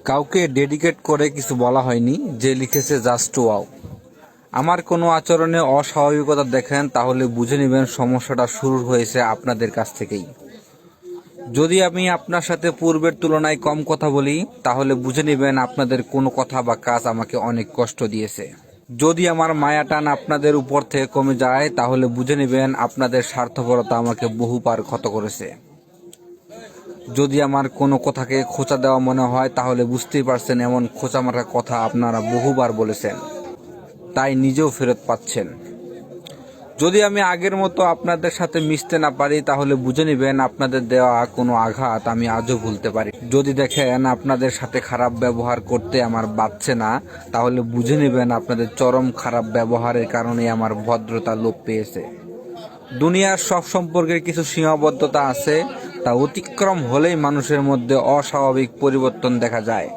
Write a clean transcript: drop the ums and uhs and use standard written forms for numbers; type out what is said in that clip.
কাউকে ডেডিকেট করে কিছু বলা হয়নি, যে লিখেছে জাস্ট ওয়াও। আমার কোনো আচরণে অস্বাভাবিকতা দেখেন তাহলে বুঝে নেবেন সমস্যাটা শুরু হয়েছে আপনাদের কাছ থেকেই। যদি আমি আপনার সাথে পূর্বের তুলনায় কম কথা বলি তাহলে বুঝে নেবেন আপনাদের কোনো কথা বা কাজ আমাকে অনেক কষ্ট দিয়েছে। যদি আমার মায়া টান আপনাদের উপর থেকে কমে যায় তাহলে বুঝে নেবেন আপনাদের স্বার্থপরতা আমাকে বহুবার ক্ষত করেছে। যদি আমার কোনো কথাকে খোঁচা দেওয়া মনে হয় তাহলে বুঝতেই পারছেন এমন খোঁচা মারা কথা আপনারা বহুবার বলেছেন, তাই নিজেও ফেরত পাচ্ছেন। যদি আমি আগের মতো আপনাদের সাথে মিশতে না পারি তাহলে বুঝে নেবেন আপনাদের দেওয়া কোনো আঘাত আমি আজও ভুলতে পারি। যদি দেখেন আপনাদের সাথে খারাপ ব্যবহার করতে আমার বাধছে না তাহলে বুঝে নেবেন আপনাদের চরম খারাপ ব্যবহারের কারণে আমার ভদ্রতা লোপ পেয়েছে। দুনিয়ার সব সম্পর্কের কিছু সীমাবদ্ধতা আছে, তা অতিক্রম হলেই মানুষের মধ্যে অস্বাভাবিক পরিবর্তন দেখা যায়।